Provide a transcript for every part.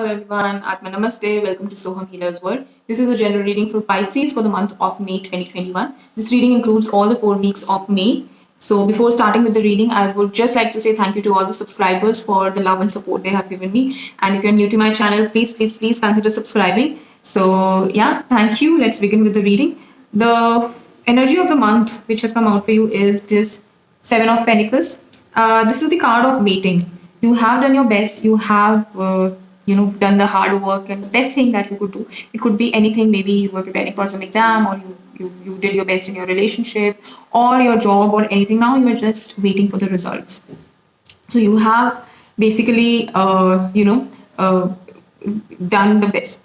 Hello everyone, Atma Namaste. Welcome to Soham Healer's World. This is a general reading for Pisces for the month of May 2021. This reading includes all the 4 weeks of May. So before starting with the reading, I would just like to say thank you to all the subscribers for the love and support they have given me. And if you're new to my channel, please consider subscribing. So yeah, thank you. Let's begin with the reading. The energy of the month which has come out for you is this Seven of Pentacles. This is the card of waiting. You have done your best. You have done the hard work, and the best thing that you could do, it could be anything. Maybe you were preparing for some exam, or you did your best in your relationship or your job or anything. Now you are just waiting for the results. So you have basically done the best.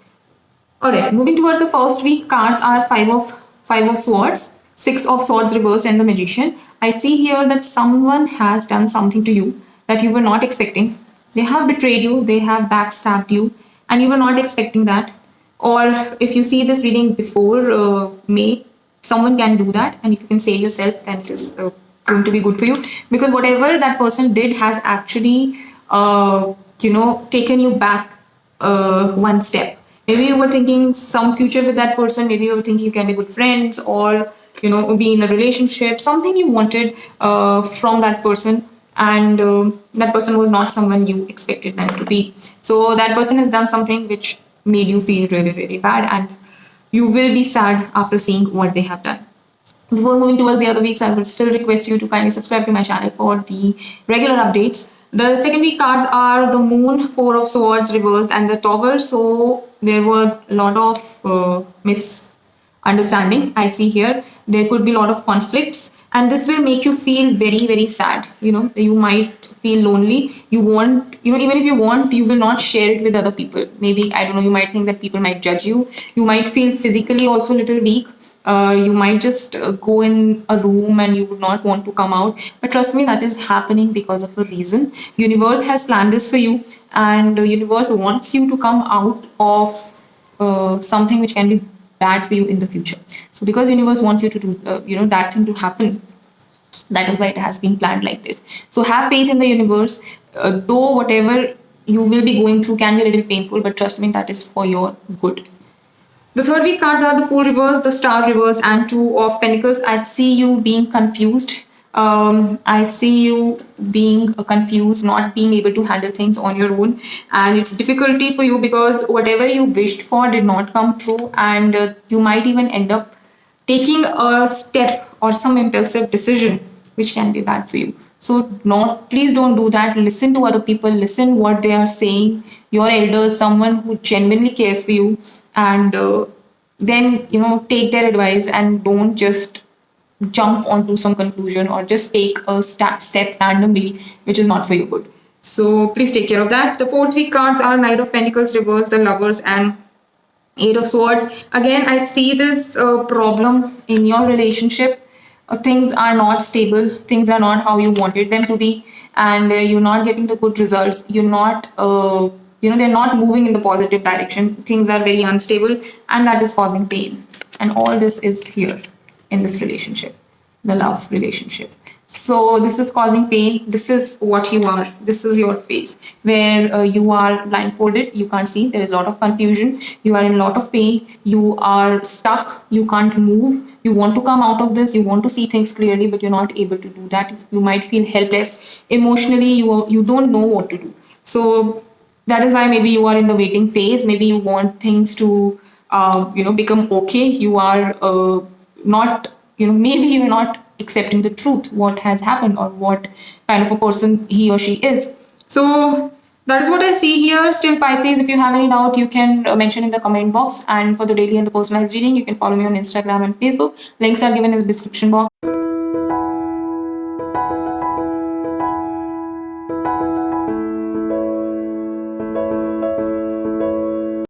All right, moving towards the first week, cards are five of swords, six of swords reversed, and the magician. I see here that someone has done something to you that you were not expecting. They have betrayed you, they have backstabbed you, and you were not expecting that. Or if you see this reading before May, someone can do that, and if you can save yourself, then it is going to be good for you, because whatever that person did has actually taken you back one step. Maybe you were thinking some future with that person. Maybe you were thinking you can be good friends, or be in a relationship. Something you wanted from that person, and that person was not someone you expected them to be. So that person has done something which made you feel really, really bad, and you will be sad after seeing what they have done. Before moving towards the other weeks, I would still request you to kindly subscribe to my channel for the regular updates. The second week cards are the Moon, Four of Swords reversed, and the Tower. So there was a lot of misunderstanding. I see here there could be a lot of conflicts, and this will make you feel very, very sad. You might feel lonely. You want, even if you want, you will not share it with other people. Maybe, I don't know, you might think that people might judge you. You might feel physically also a little weak. You might just go in a room and you would not want to come out, but trust me, that is happening because of a reason. Universe has planned this for you, and the universe wants you to come out of something which can be bad for you in the future. So because universe wants you to do that thing to happen, that is why it has been planned like this. So have faith in the universe. Though whatever you will be going through can be a little painful, but trust me, that is for your good. The third week cards are the Fool reverse, the Star reverse, and Two of Pentacles. I see you being confused. I see you being confused, not being able to handle things on your own, and it's difficulty for you because whatever you wished for did not come true, and you might even end up taking a step or some impulsive decision which can be bad for you. So not, please don't do that. Listen to other people, listen what they are saying, your elders, someone who genuinely cares for you, and then take their advice, and don't just jump onto some conclusion or just take a step randomly which is not for your good. So please take care of that. The fourth week cards are Knight of Pentacles reverse, the Lovers, and Eight of Swords. Again, I see this problem in your relationship. Things are not stable. Things are not how you wanted them to be, and you're not getting the good results. You're not, they're not moving in the positive direction. Things are very unstable, and that is causing pain. And all this is here in this relationship, the love relationship. So this is causing pain. This is what you are. This is your face, where you are blindfolded. You can't see. There is a lot of confusion. You are in a lot of pain. You are stuck. You can't move. You want to come out of this. You want to see things clearly, but you're not able to do that. You might feel helpless emotionally. You don't know what to do. So that is why maybe you are in the waiting phase. Maybe you want things to become okay. You are not, maybe you're not accepting the truth, what has happened, or what kind of a person he or she is. So that is what I see here. Still, Pisces, if you have any doubt, you can mention in the comment box. And for the daily and the personalized reading, you can follow me on Instagram and Facebook. Links are given in the description box.